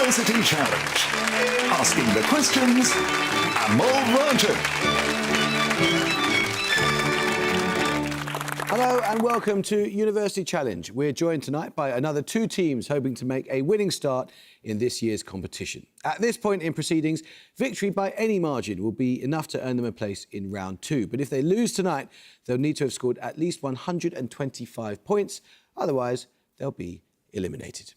University Challenge. Asking the questions, Amal Virgin. Hello and welcome to University Challenge. We're joined tonight by another two teams hoping to make a winning start in this year's competition. At this point in proceedings, victory by any margin will be enough to earn them a place in round two. But if they lose tonight, they'll need to have scored at least 125 points. Otherwise, they'll be eliminated.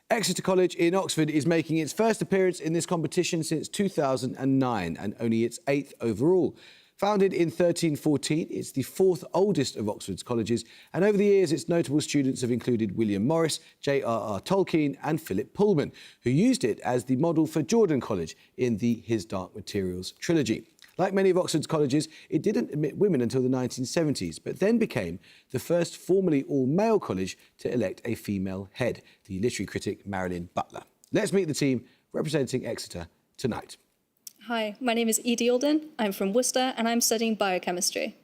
Exeter College in Oxford is making its first appearance in this competition since 2009 and only its 8th overall. Founded in 1314, it's the fourth oldest of Oxford's colleges, and over the years its notable students have included William Morris, J.R.R. Tolkien and Philip Pullman, who used it as the model for Jordan College in the His Dark Materials trilogy. Like many of Oxford's colleges, it didn't admit women until the 1970s, but then became the first formally all-male college to elect a female head, the literary critic Marilyn Butler. Let's meet the team representing Exeter tonight. Hi, my name is Edie Alden. I'm from Worcester and I'm studying biochemistry.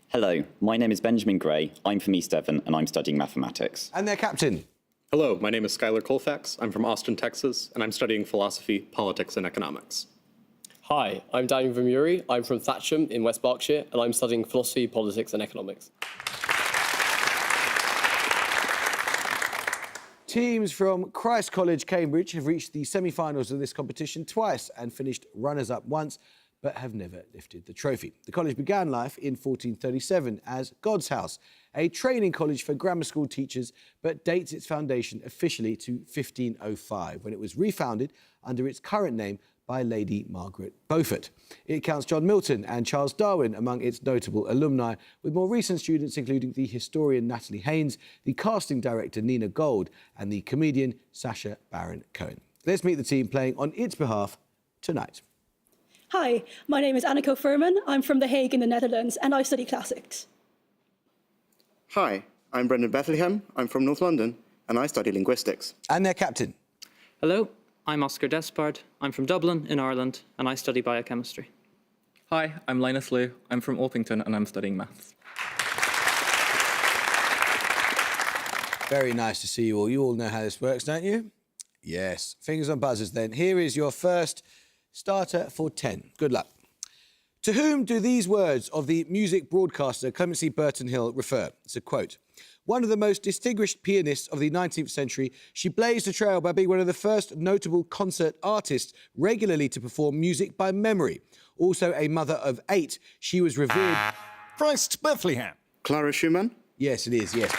Hello, my name is Benjamin Gray. I'm from East Devon and I'm studying mathematics. And their captain. Hello, my name is Skylar Colfax. I'm from Austin, Texas, and I'm studying philosophy, politics, and economics. Hi, I'm Daniel Vermuri. I'm from Thatcham in West Berkshire, and I'm studying philosophy, politics, and economics. Teams from Christ College, Cambridge have reached the semi-finals of this competition twice and finished runners-up once, but have never lifted the trophy. The college began life in 1437 as God's House, a training college for grammar school teachers, but dates its foundation officially to 1505, when it was refounded under its current name by Lady Margaret Beaufort. It counts John Milton and Charles Darwin among its notable alumni, with more recent students including the historian Natalie Haynes, the casting director Nina Gold, and the comedian Sacha Baron Cohen. Let's meet the team playing on its behalf tonight. Hi, my name is Anneke Furman. I'm from The Hague in the Netherlands, and I study classics. Hi, I'm Brendan Bethlehem. I'm from North London, and I study linguistics. And their captain. Hello, I'm Oscar Despard. I'm from Dublin in Ireland and I study biochemistry. Hi, I'm Linus Liu. I'm from Orpington and I'm studying maths. Very nice to see you all. You all know how this works, don't you? Yes. Fingers on buzzers then. Here is your first starter for 10. Good luck. To whom do these words of the music broadcaster Clemency Burton Hill refer? It's a quote. One of the most distinguished pianists of the 19th century, she blazed a trail by being one of the first notable concert artists regularly to perform music by memory. Also a mother of 8, she was revered... Christ Bethlehem. Clara Schumann? Yes, it is, yes.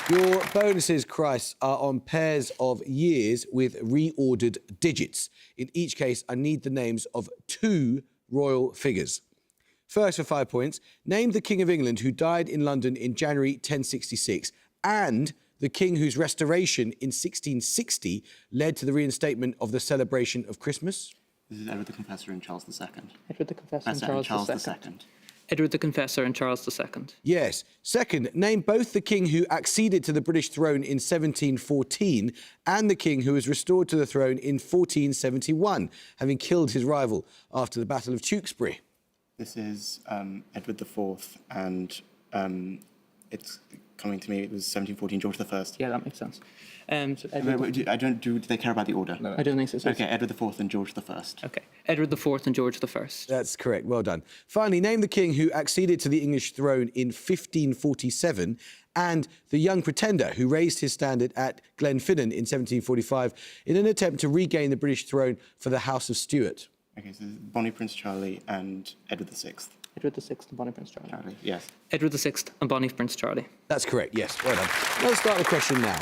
Your bonuses, Christ, are on pairs of years with reordered digits. In each case, I need the names of 2 royal figures. First, for 5 points, name the King of England who died in London in January 1066 and the king whose restoration in 1660 led to the reinstatement of the celebration of Christmas. This is Edward the Confessor and Charles II. Edward the Confessor and Charles II. II. Edward the Confessor and Charles II. Yes. Second, name both the king who acceded to the British throne in 1714 and the king who was restored to the throne in 1471, having killed his rival after the Battle of Tewkesbury. This is Edward IV, and it's coming to me, it was 1714 George I. Yeah, that makes sense. Do they care about the order? I don't think so. Okay, Edward IV and George I. Okay, Edward IV and George I. That's correct, well done. Finally, name the king who acceded to the English throne in 1547 and the young pretender who raised his standard at Glenfinnan in 1745 in an attempt to regain the British throne for the House of Stuart. Okay, so Bonnie Prince Charlie and Edward VI. Edward VI and Bonnie Prince Charlie. Charlie, yes. Edward VI and Bonnie Prince Charlie. That's correct, yes, well done. Let's start the question now.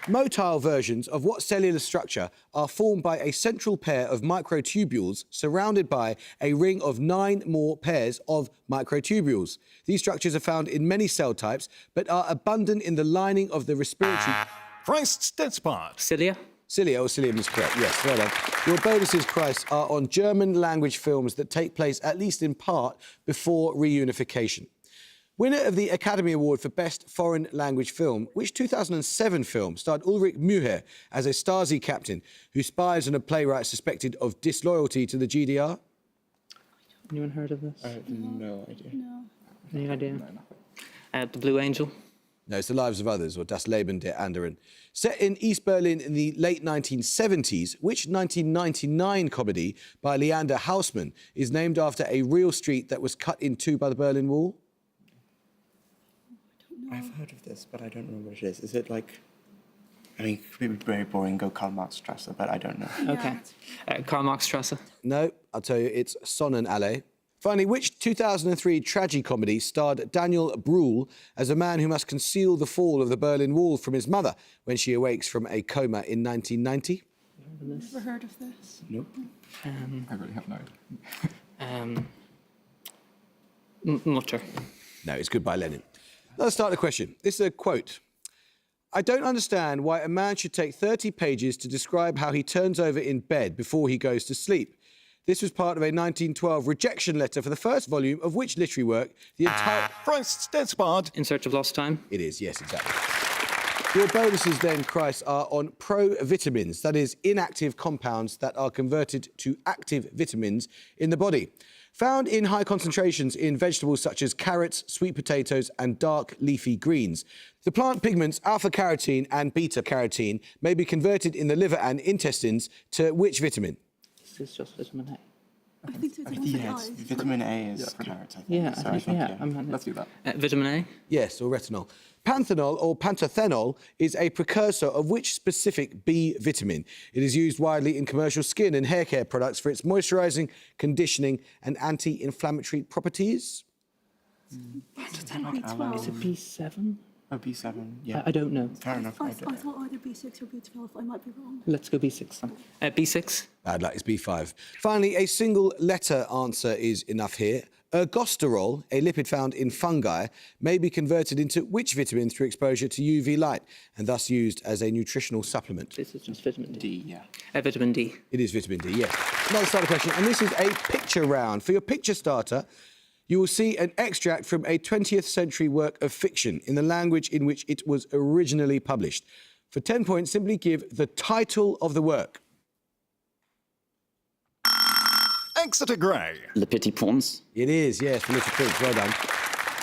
Motile versions of what cellular structure are formed by a central pair of microtubules surrounded by a ring of 9 more pairs of microtubules? These structures are found in many cell types, but are abundant in the lining of the respiratory... Christ Despard. Cilia. Cilia or cilium is correct, yes, well done. Your bonuses, Christ, are on German language films that take place, at least in part, before reunification. Winner of the Academy Award for Best Foreign Language Film, which 2007 film starred Ulrich Mühe as a Stasi captain who spies on a playwright suspected of disloyalty to the GDR? Anyone heard of this? No idea. No. Any idea? The Blue Angel. No, it's The Lives of Others, or Das Leben der Anderen. Set in East Berlin in the late 1970s, which 1999 comedy by Leander Hausmann is named after a real street that was cut in two by the Berlin Wall? I've heard of this, but I don't remember what it is. Is it like... I mean, it could be very boring, go Karl Marx Strasse, but I don't know. Okay. Karl Marx Strasse. No, I'll tell you, it's Sonnenallee. Finally, which 2003 tragicomedy starred Daniel Brühl as a man who must conceal the fall of the Berlin Wall from his mother when she awakes from a coma in 1990? Never heard of this. Nope. I really have no idea. Mutter. No, it's Goodbye Lenin. Let's start the question. This is a quote. I don't understand why a man should take 30 pages to describe how he turns over in bed before he goes to sleep. This was part of a 1912 rejection letter for the first volume of which literary work the entire... Christ, Despard. In Search of Lost Time. It is, yes, exactly. Your bonuses then, Christ, are on provitamins, that is, inactive compounds that are converted to active vitamins in the body. Found in high concentrations in vegetables such as carrots, sweet potatoes and dark leafy greens. The plant pigments alpha-carotene and beta-carotene may be converted in the liver and intestines to which vitamin? This is just vitamin A. I think it's Yes, vitamin A is carrot, I think. Yeah, So I think, yeah. Let's do that. Vitamin A. Yes, or retinol. Panthenol or pantothenol is a precursor of which specific B vitamin? It is used widely in commercial skin and hair care products for its moisturising, conditioning and anti-inflammatory properties. B12. Is it B7? Oh, B7, yeah. I don't know. Fair enough. I thought either B6 or B12. I might be wrong. Let's go B6 then. B6. Bad luck, it's B5. Finally, a single letter answer is enough here. Ergosterol, a lipid found in fungi, may be converted into which vitamin through exposure to UV light and thus used as a nutritional supplement? This is just vitamin D. D, yeah. Vitamin D. It is vitamin D, yes. Another starter question, and this is a picture round. For your picture starter, you will see an extract from a 20th century work of fiction in the language in which it was originally published. For 10 points, simply give the title of the work. Exeter Grey. Le Petit Prince. It is, yes, The Little Prince. Well done.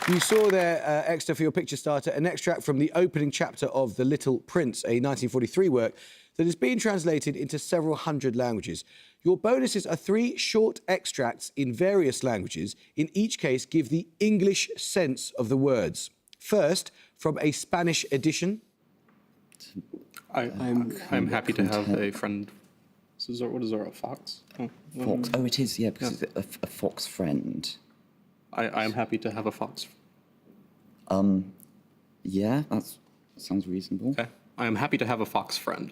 You saw there, Exeter, for your picture starter, an extract from the opening chapter of The Little Prince, a 1943 work that has been translated into several hundred languages. Your bonuses are 3 short extracts in various languages. In each case, give the English sense of the words. First, from a Spanish edition. I'm happy to have a friend. What is our fox? Oh, Fox. Oh, it is, yeah, because it's a fox friend. I'm happy to have a fox. Yeah, that sounds reasonable. Okay. I am happy to have a fox friend.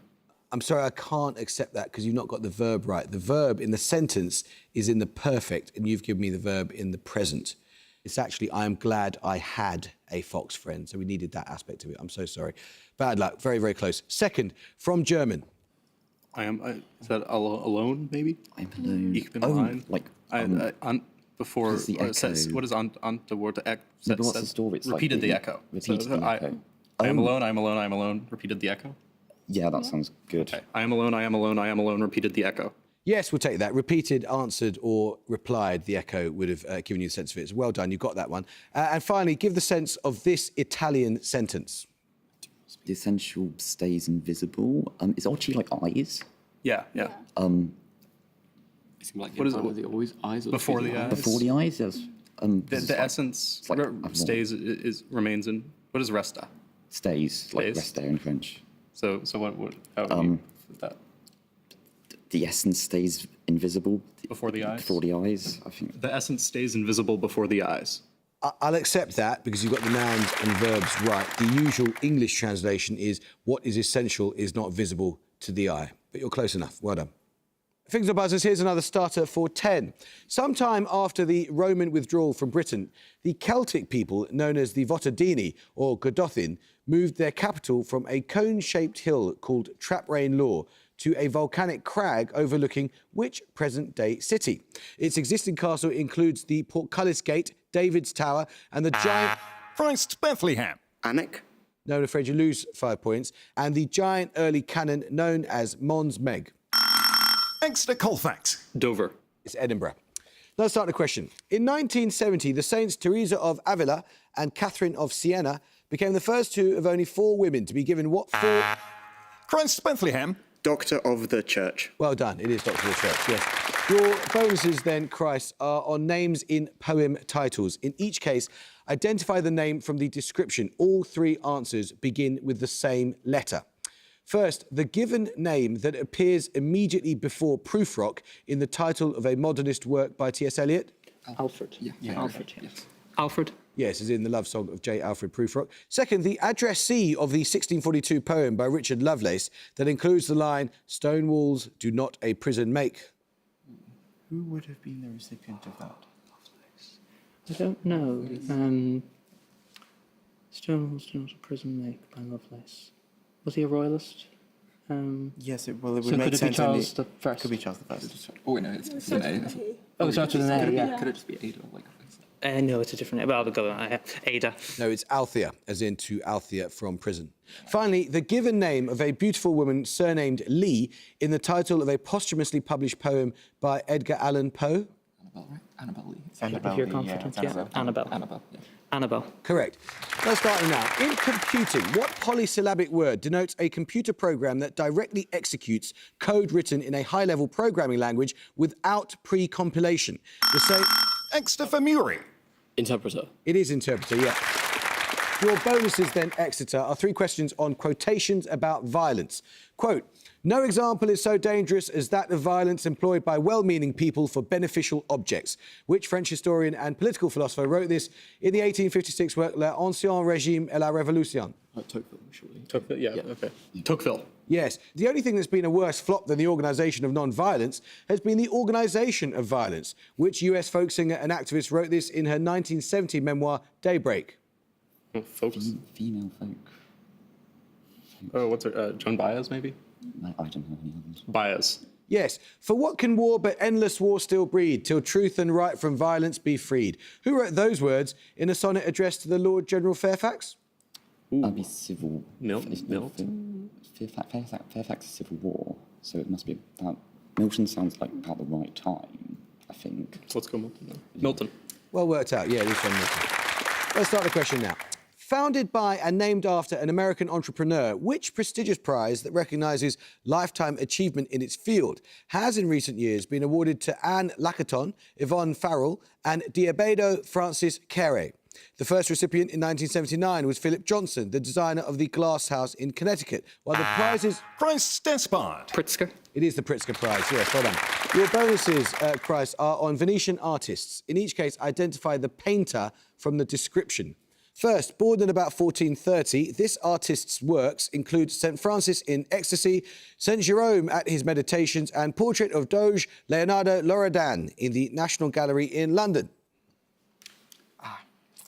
I'm sorry, I can't accept that because you've not got the verb right. The verb in the sentence is in the perfect, and you've given me the verb in the present. It's actually, I am glad I had a fox friend, so we needed that aspect of it. I'm so sorry. Bad luck, very, very close. Second, from German. Is that alone, maybe? I'm alone. Ich bin allein. Like, before the it says, echo. what is on the word the echo? No, but what's the story? It's like repeated the the- echo. repeated the echo. I am Oh. alone, I am alone, I am alone, repeated the echo. Yeah, that sounds good. Okay. I am alone, I am alone, I am alone, repeated the echo. Yes, we'll take that. Repeated, answered, or replied, the echo would have given you a sense of it. So well done, you got that one. And finally, give the sense of this Italian sentence. The essential stays invisible. Is Archie like eyes? Yeah. What is it? The always eyes or Before the eyes. Before the eyes, yes. The essence like- stays remains in. What is resta? Stays, like Stays. rest there in French. So what how would you put that? The essence stays invisible. Before the eyes? Before the eyes, I think. The essence stays invisible before the eyes. I'll accept that because you've got the nouns and verbs right. The usual English translation is what is essential is not visible to the eye. But you're close enough. Well done. Fingers and buzzers, here's another starter for 10. Sometime after the Roman withdrawal from Britain, the Celtic people, known as the Votadini or Godothin, moved their capital from a cone-shaped hill called Traprain Law to a volcanic crag overlooking which present-day city? Its existing castle includes the Portcullis Gate, David's Tower and the giant... Christ, Bethlehem. Anik? No, I'm afraid you lose 5 points. And the giant early cannon known as Mons Meg. Exeter Colfax. Dover. It's Edinburgh. Let's start the question. In 1970, the Saints Teresa of Avila and Catherine of Siena became the first two of only 4 women to be given what full... Christ Bethlehem. Doctor of the Church. Well done, it is Doctor of the Church, yes. Your bonuses then, Christ, are on names in poem titles. In each case, identify the name from the description. All 3 answers begin with the same letter. First, the given name that appears immediately before Prufrock in the title of a modernist work by T.S. Eliot. Alfred. Yeah. Alfred. Yes. Alfred. Yes, as in the love song of J. Alfred Prufrock. Second, the addressee of the 1642 poem by Richard Lovelace that includes the line, "Stone walls do not a prison make." Who would have been the recipient of that? I don't know. Stonewall's do not a prison make by Lovelace. Was he a royalist? Yes, it would So make could it be sense. Charles the First? Could be Charles the First. Oh, no, it's an A. Oh, it starts with an A, yeah. Could it just be Ada? No, it's a different name. Well, I'll go Ada. No, it's Althea, as in to Althea from prison. Finally, the given name of a beautiful woman surnamed Lee in the title of a posthumously published poem by Edgar Allan Poe. Annabelle, right? Annabelle Lee. Annabelle If you're Lee, confident, it's yeah. Annabelle. Annabelle, yeah. Annabelle. Correct. Let's start now. In computing, what polysyllabic word denotes a computer program that directly executes code written in a high-level programming language without pre-compilation? The same... Exeter for Muri. Interpreter. It is interpreter, yeah. Your bonuses then, Exeter, are 3 questions on quotations about violence. Quote, "No example is so dangerous as that of violence employed by well-meaning people for beneficial objects." Which French historian and political philosopher wrote this in the 1856 work L'Ancien Régime et la Révolution? Tocqueville, surely. Tocqueville, yeah, okay. Tocqueville. Yes. The only thing that's been a worse flop than the organisation of non-violence has been the organisation of violence. Which US folk singer and activist wrote this in her 1970 memoir, Daybreak? Folks. Female folk. Oh, what's her? Joan Baez, maybe? I don't know any others. Baez. Yes. For what can war but endless war still breed, till truth and right from violence be freed? Who wrote those words in a sonnet addressed to the Lord General Fairfax? That'd be civil. Milton? Fairfax is civil war, so it must be about. Milton sounds like about the right time, I think. So let's go Milton then. Milton. Well worked out. Yeah, it is from Milton. Let's start the question now. Founded by and named after an American entrepreneur, which prestigious prize that recognises lifetime achievement in its field has in recent years been awarded to Anne Lacaton, Yvonne Farrell and Diabedo Francis Carey? The first recipient in 1979 was Philip Johnson, the designer of the Glass House in Connecticut, while the prize is... Christ Despard. Pritzker. It is the Pritzker Prize, yes, well done. Your bonuses, Christ, are on Venetian artists. In each case, identify the painter from the description. First, born in about 1430, this artist's works include St. Francis in Ecstasy, St. Jerome at his Meditations, and Portrait of Doge Leonardo Loredan in the National Gallery in London.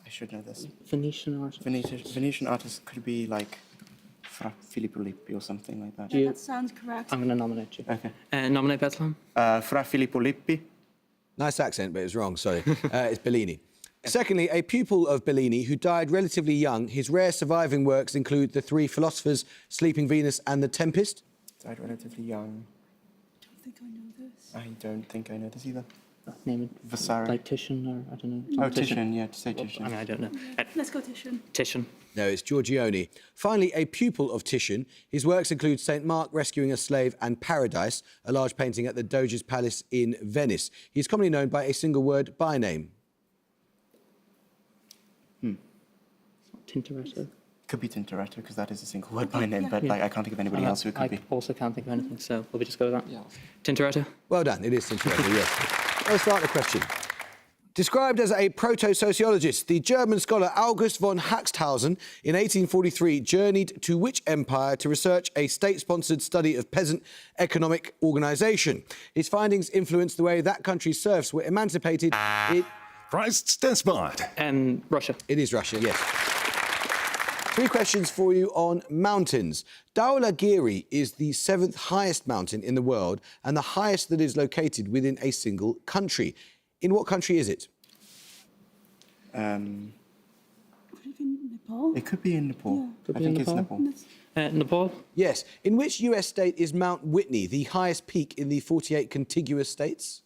I should know this. Venetian artist. Venetian artist could be like Fra Filippo Lippi or something like that. Yeah, that sounds correct. I'm going to nominate you. Okay. Nominate Bethlehem. Fra Filippo Lippi. Nice accent, but it was wrong, sorry. It's Bellini. Secondly, a pupil of Bellini who died relatively young. His rare surviving works include The Three Philosophers, Sleeping Venus and The Tempest. Died relatively young. I don't think I know this. I don't think I know this either. Name it. Vasari. Like Titian or I don't know. Oh, Titian, yeah, to say Titian. I mean, I don't know. Let's go Titian. Titian. No, it's Giorgione. Finally, a pupil of Titian. His works include St. Mark Rescuing a Slave and Paradise, a large painting at the Doge's Palace in Venice. He's commonly known by a single word by name. Tintoretto. Could be Tintoretto, because that is a single word by name, but like I can't think of anybody else who it could be. I also can't think of anything, so will we just go with that? Yeah. Tintoretto. Well done, it is Tintoretto, yes. Let's start the question. Described as a proto-sociologist, the German scholar August von Haxthausen in 1843 journeyed to which empire to research a state-sponsored study of peasant economic organisation? His findings influenced the way that country's serfs were emancipated. Christ Despard. Russia. It is Russia, yes. 3 questions for you on mountains. Dhaulagiri is the 7th highest mountain in the world and the highest that is located within a single country. In what country is it? Could it be Nepal? It could be in Nepal. Yeah. Could I be in think it's Nepal. Nepal. Nepal. Yes. In which US state is Mount Whitney, the highest peak in the 48 contiguous states?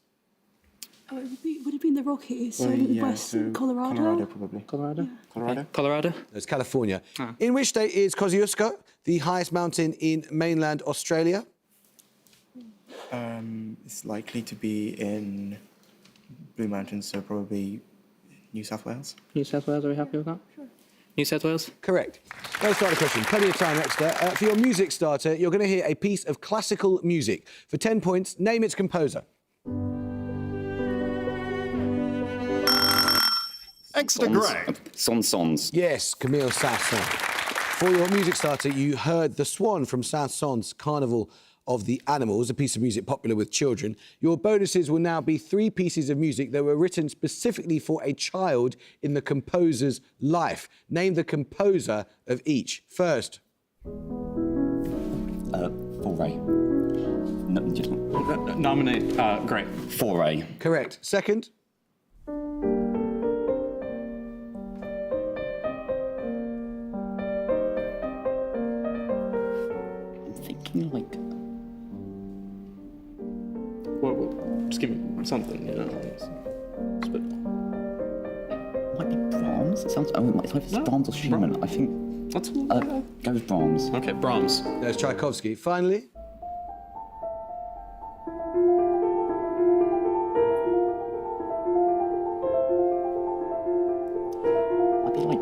Oh, would it have been the Rockies? Well, So yeah, West so Colorado? Colorado, probably. Colorado? Colorado? Colorado? It's California. In which state is Kosciuszko, the highest mountain in mainland Australia? It's likely to be in Blue Mountains, so probably New South Wales. New South Wales, are we happy with that? Sure. New South Wales? Correct. Let's start the question. Plenty of time, Exeter. For your music starter, you're going to hear a piece of classical music. For 10 points, name its composer. Exeter Grey. Sons. Yes, Camille Saint-Saëns. For your music starter, you heard The Swan from Saint-Saëns' Carnival of the Animals, a piece of music popular with children. Your bonuses will now be 3 pieces of music that were written specifically for a child in the composer's life. Name the composer of each. First. Foray. Nominate Gray. Foray. Correct. Second. I'm thinking like. Well, just give me something, you know. Spit. Might be Brahms? It sounds. Oh, it's either Brahms or Schumann. I think. Let's Go with Brahms. Okay, Brahms. There's Tchaikovsky. Finally. Might be like.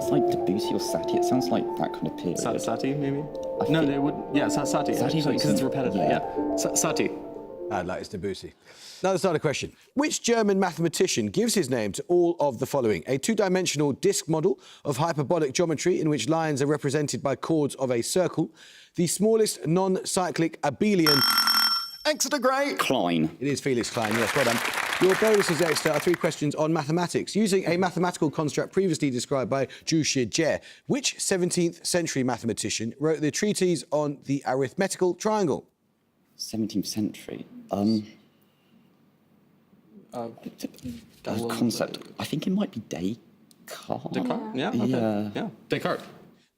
It's like Debussy or Satie. It sounds like that kind of period. Satie, maybe? I No, think- they would. Yeah, Satie. Satie Because makes it's sense. repetitive. Yeah. Yeah. Satie. I'd like it's Debussy. Now let's start a question. Which German mathematician gives his name to all of the following? A 2-dimensional disk model of hyperbolic geometry in which lines are represented by chords of a circle. The smallest non-cyclic abelian. Exeter Grey. Klein. It is Felix Klein, yes, well done. Your bonuses extra are 3 questions on mathematics. Using a mathematical construct previously described by Zhu Shijie, which 17th century mathematician wrote the treatise on the arithmetical triangle? 17th century. Concept. I think it might be Descartes. Descartes? Yeah. Okay. Yeah. Descartes.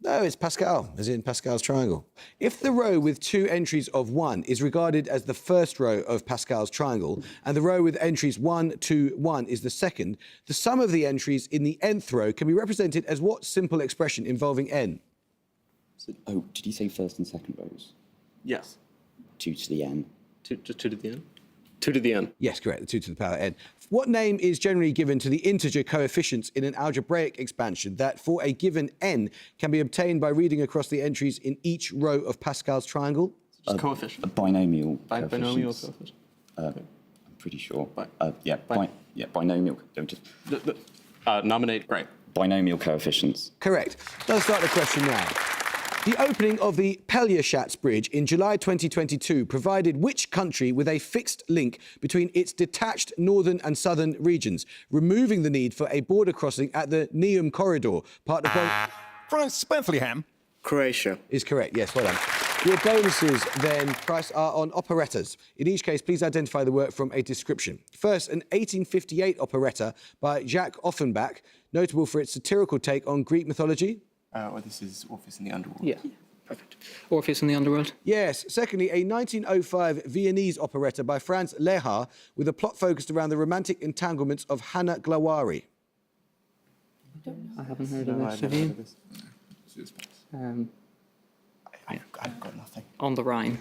No, it's Pascal, as in Pascal's triangle. If the row with 2 entries of 1 is regarded as the first row of Pascal's triangle, and the row with entries 1, 2, 1 is the second, the sum of the entries in the nth row can be represented as what simple expression involving n? Oh, did you say first and second rows? Yes. 2 to the n. Just 2 to the n? 2 to the n. Yes, correct, the 2 to the power n. What name is generally given to the integer coefficients in an algebraic expansion that, for a given n, can be obtained by reading across the entries in each row of Pascal's triangle? Just coefficient. A binomial. Binomial coefficients. coefficient. I'm pretty sure. Bi- Binomial. Nominate Gray. Binomial coefficients. Correct. Let's start the question now. The opening of the Pelierschatz Bridge in July 2022 provided which country with a fixed link between its detached northern and southern regions, removing the need for a border crossing at the Neum Corridor, part of France, Bethlehem. Croatia. is correct. Yes, well done. Your bonuses then, Price, are on operettas. In each case, please identify the work from a description. First, an 1858 operetta by Jacques Offenbach, notable for its satirical take on Greek mythology. This is Orpheus in the Underworld. Yeah. Perfect. Orpheus in the Underworld? Yes. Secondly, a 1905 Viennese operetta by Franz Lehár with a plot focused around the romantic entanglements of Hannah Glawari. I haven't heard No, of I've this. never Have heard you? of this. Um, I've got nothing. on the Rhine.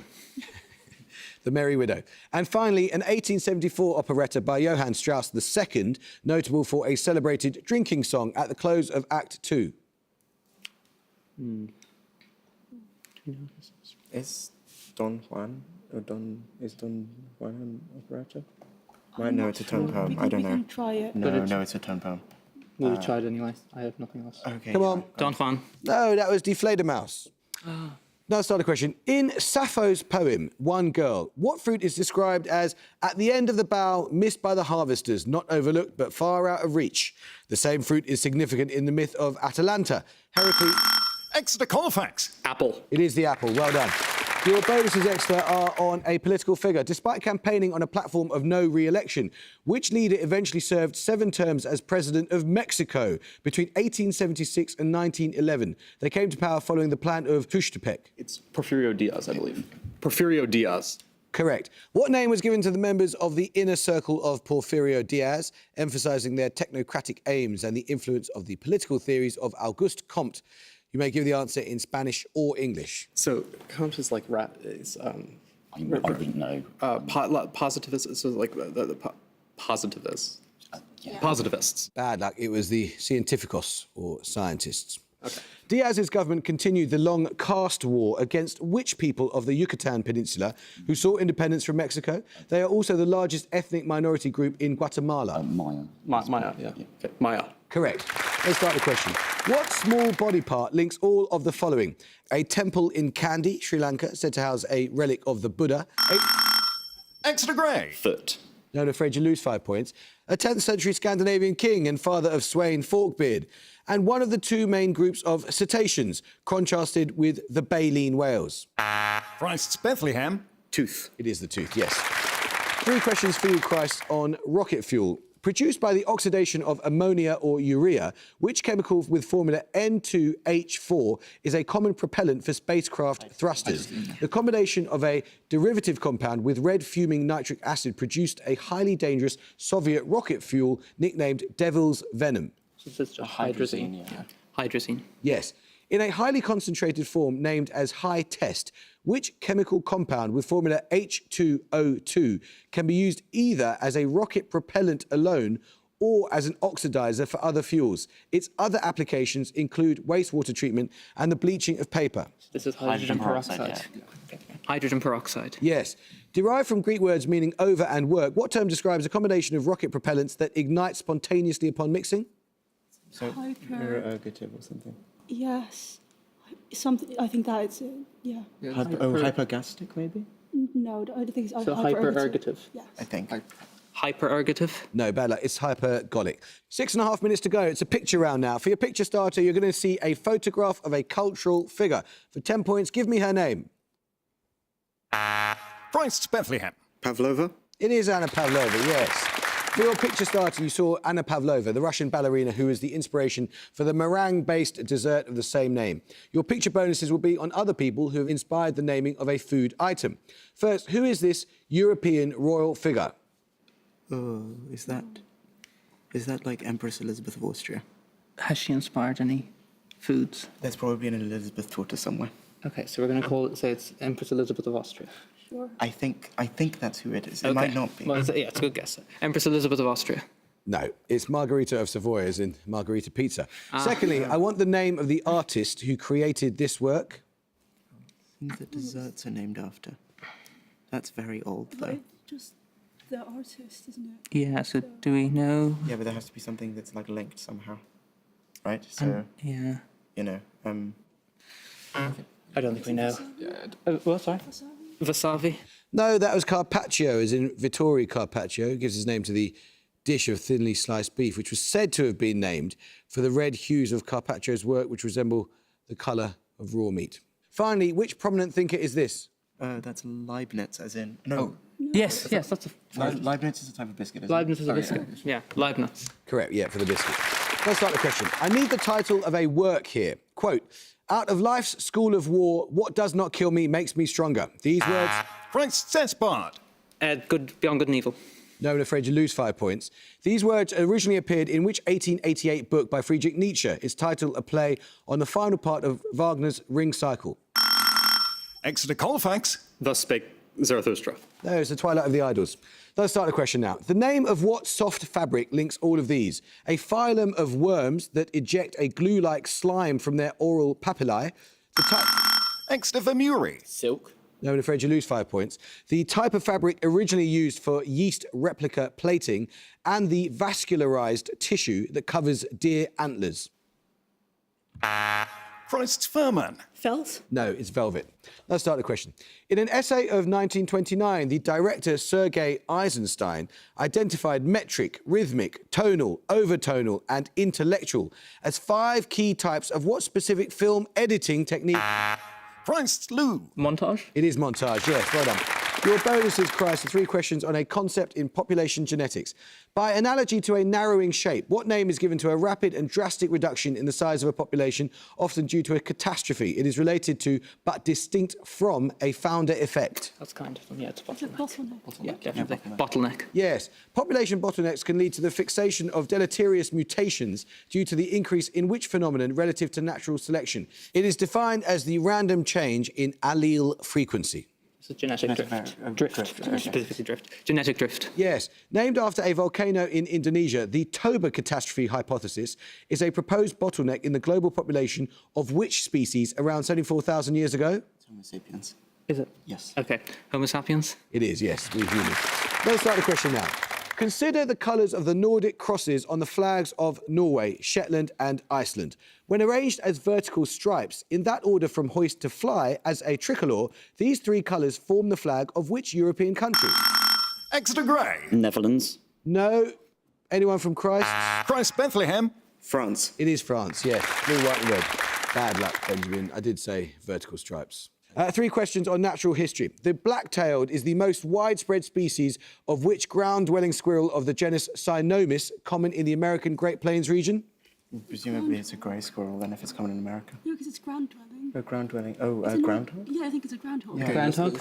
The Merry Widow. And finally, an 1874 operetta by Johann Strauss II, notable for a celebrated drinking song at the close of Act 2. Is Don Juan an operetta? Might know it's a tone poem. I don't We know. can try it. No, it's a tone poem. Would have tried anyway. I have nothing else. Okay. Come on. Don Juan. No, that was Die Fledermaus. Now let's start a question. In Sappho's poem, One Girl, what fruit is described as at the end of the bough, missed by the harvesters, not overlooked but far out of reach? The same fruit is significant in the myth of Atalanta. Heracles... Exeter Colfax. Apple. It is the apple. Well done. Your bonuses extra are on a political figure. Despite campaigning on a platform of no re-election, which leader eventually served 7 terms as president of Mexico between 1876 and 1911? They came to power following the plan of Tuxtepec. It's Porfirio Diaz, I believe. Porfirio Diaz. Correct. What name was given to the members of the inner circle of Porfirio Diaz, emphasising their technocratic aims and the influence of the political theories of Auguste Comte? You may give the answer in Spanish or English. So Comte is like I wouldn't know. positivist. So like the positivists. Yeah. Positivists. Bad luck. It was the cientificos, or scientists. Okay. Diaz's government continued the long caste war against which people of the Yucatan Peninsula who sought independence from Mexico? They are also the largest ethnic minority group in Guatemala. Maya. Maya, yeah. Okay. Maya. Correct. Let's start the question. What small body part links all of the following? A temple in Kandy, Sri Lanka, said to house a relic of the Buddha. Exeter Grey. Foot. No, I'm afraid you lose 5 points. A 10th century Scandinavian king and father of Sweyn Forkbeard. And one of the two main groups of cetaceans, contrasted with the baleen whales. Christ's Bethlehem. Tooth. It is the tooth, yes. 3 questions for you, Christ, on rocket fuel. Produced by the oxidation of ammonia or urea, which chemical with formula N2H4 is a common propellant for spacecraft thrusters? The combination of a derivative compound with red fuming nitric acid produced a highly dangerous Soviet rocket fuel nicknamed Devil's Venom. So this is just hydrazine. Yeah. Hydrazine. Yes. In a highly concentrated form named as high test, which chemical compound with formula H2O2 can be used either as a rocket propellant alone or as an oxidizer for other fuels? Its other applications include wastewater treatment and the bleaching of paper. This is hydrogen peroxide. Hydrogen peroxide. Yes. Derived from Greek words meaning over and work, what term describes a combination of rocket propellants that ignite spontaneously upon mixing? So, ergative or something. Yes. Something. I think that it's yeah. Hypergastic, maybe? No, I don't think it's So hyperergative. Yes. I think. Hyperergative. No, bad luck. It's hypergolic. 6.5 minutes to go. It's a picture round now. For your picture starter, you're going to see a photograph of a cultural figure. For 10 points, give me her name. Christ's Bethlehem. Pavlova? It is Anna Pavlova, yes. For your picture starter, you saw Anna Pavlova, the Russian ballerina who was the inspiration for the meringue-based dessert of the same name. Your picture bonuses will be on other people who have inspired the naming of a food item. First, who is this European royal figure? Oh, is that like Empress Elizabeth of Austria? Has she inspired any foods? There's probably an Elizabeth daughter somewhere. Okay, so we're going to say it's Empress Elizabeth of Austria. Sure. I think that's who it is. It might not be. Well, it's a good guess. Empress Elizabeth of Austria. No, it's Margarita of Savoy, as in Margarita Pizza. Secondly, I want the name of the artist who created this work. I think the desserts are named after. That's very old, though. Just the artist, isn't it? Yeah, so do we know? Yeah, but there has to be something that's like linked somehow, right? So Yeah. you know, I don't think we know. What, sorry? Vasavi? No, that was carpaccio, as in Vittorio Carpaccio, gives his name to the dish of thinly sliced beef, which was said to have been named for the red hues of Carpaccio's work, which resemble the colour of raw meat. Finally, which prominent thinker is this? that's Leibniz, as in no. Yes, that's a... Leibniz is a type of biscuit. Isn't Leibniz it? is a biscuit. Yeah, Leibniz. Correct, yeah, for the biscuit. Let's start the question. I need the title of a work here. Quote, out of life's school of war, what does not kill me makes me stronger. These words... Christ's Despard. Beyond Good and Evil. No, I'm afraid you lose 5 points. These words originally appeared in which 1888 book by Friedrich Nietzsche? Its title, a play on the final part of Wagner's Ring Cycle. Exeter Colfax. Thus spake Zarathustra. No, it's the Twilight of the Idols. Let's start the question now. The name of what soft fabric links all of these? A phylum of worms that eject a glue-like slime from their oral papillae. The type... Exeter Vermuri. Silk. No, I'm afraid you lose 5 points. The type of fabric originally used for yeast replica plating and the vascularized tissue that covers deer antlers. Christ's Furman. Felt. No, it's velvet. Let's start the question. In an essay of 1929, the director Sergei Eisenstein identified metric, rhythmic, tonal, overtonal, and intellectual as 5 key types of what specific film editing technique? Christ's Loo. Montage? It is montage, yes, well done. Your bonuses, Christ, are 3 questions on a concept in population genetics. By analogy to a narrowing shape, what name is given to a rapid and drastic reduction in the size of a population, often due to a catastrophe? It is related to, but distinct from, a founder effect. That's kind of them. Yeah, it's a It's a bottleneck. bottleneck. Yeah, definitely. Bottleneck. Yes, population bottlenecks can lead to the fixation of deleterious mutations due to the increase in which phenomenon relative to natural selection. It is defined as the random change in allele frequency. It's a genetic drift. Specifically drift. Genetic drift. Yes. Named after a volcano in Indonesia, the Toba catastrophe hypothesis is a proposed bottleneck in the global population of which species around 74,000 years ago? Homo sapiens. Is it? Yes. Okay. Homo sapiens? It is, yes, we're human. Let's start the question now. Consider the colours of the Nordic crosses on the flags of Norway, Shetland and Iceland. When arranged as vertical stripes, in that order from hoist to fly, as a tricolour, these 3 colours form the flag of which European country? Exeter Grey. Netherlands. No. Anyone from Christ? Christ Bethlehem. France. It is France, yes. Blue, white and red. Bad luck, Benjamin. I did say vertical stripes. 3 questions on natural history. The black-tailed is the most widespread species of which ground-dwelling squirrel of the genus Cynomys, common in the American Great Plains region? Presumably it's a grey squirrel then if it's common in America. No, because it's ground dwelling. A ground dwelling. Oh, Isn't a it? groundhog? Yeah, I think it's a groundhog. Yeah, Groundhog?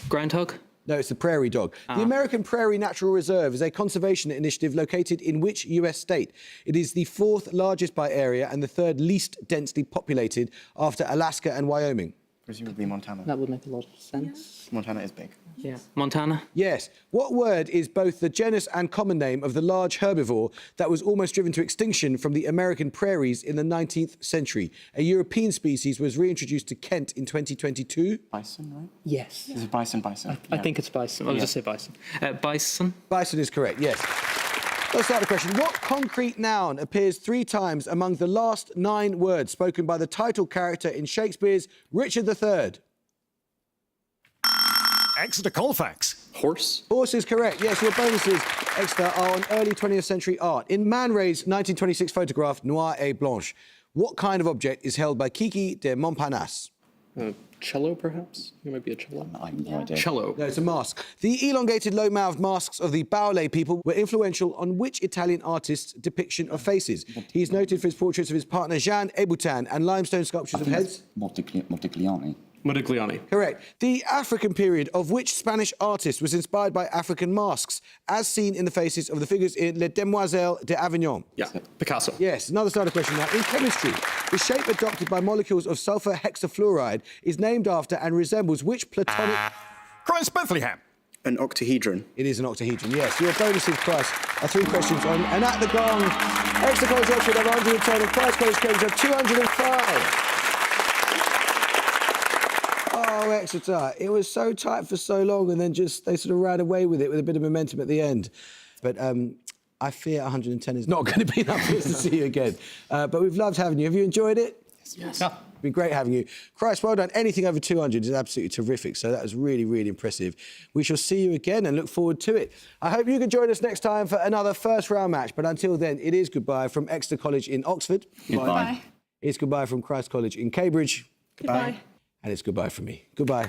Groundhog? No, it's the prairie dog. The American Prairie Natural Reserve is a conservation initiative located in which US state? It is the 4th largest by area and the 3rd least densely populated after Alaska and Wyoming. Presumably Montana. That would make a lot of sense. Montana is big. Yeah. Montana? Yes. What word is both the genus and common name of the large herbivore that was almost driven to extinction from the American prairies in the 19th century? A European species was reintroduced to Kent in 2022. Bison, right? Yes. Is it bison? I think it's bison. I'll just say bison. Bison? Bison is correct, yes. Let's start the question. What concrete noun appears 3 times among the last 9 words spoken by the title character in Shakespeare's Richard III? Exeter Colfax. Horse? Horse is correct. Yes, your bonuses, Exeter, are on early 20th century art. In Man Ray's 1926 photograph, Noir et Blanche, what kind of object is held by Kiki de Montparnasse? Cello, perhaps? It might be a cello. I have no idea. Cello. No, it's a mask. The elongated, low-mouthed masks of the Baule people were influential on which Italian artist's depiction of faces? He's noted for his portraits of his partner Jean Eboutin and limestone sculptures of heads. Modigliani. Modigliani. Correct. The African period of which Spanish artist was inspired by African masks, as seen in the faces of the figures in Les Demoiselles d'Avignon? Yeah. Picasso. Yes, another starter question now. In chemistry, the shape adopted by molecules of sulfur hexafluoride is named after and resembles which platonic... Christ Bethlehem. An octahedron. It is an octahedron, yes. Your bonuses, Price, are 3 questions on... And at the gong, Exeter College Oxford have 110 and Price College Cambridge have 205. Oh, Exeter. It was so tight for so long and then just they sort of ran away with it with a bit of momentum at the end. But I fear 110 is not going to be enough for us to see you again. But we've loved having you. Have you enjoyed it? Yes. Yeah. It's been great having you. Christ, well done. Anything over 200 is absolutely terrific. So that was really, really impressive. We shall see you again and look forward to it. I hope you can join us next time for another first round match. But until then, it is goodbye from Exeter College in Oxford. Goodbye. It's goodbye from Christ College in Cambridge. Goodbye. And it's goodbye from me. Goodbye.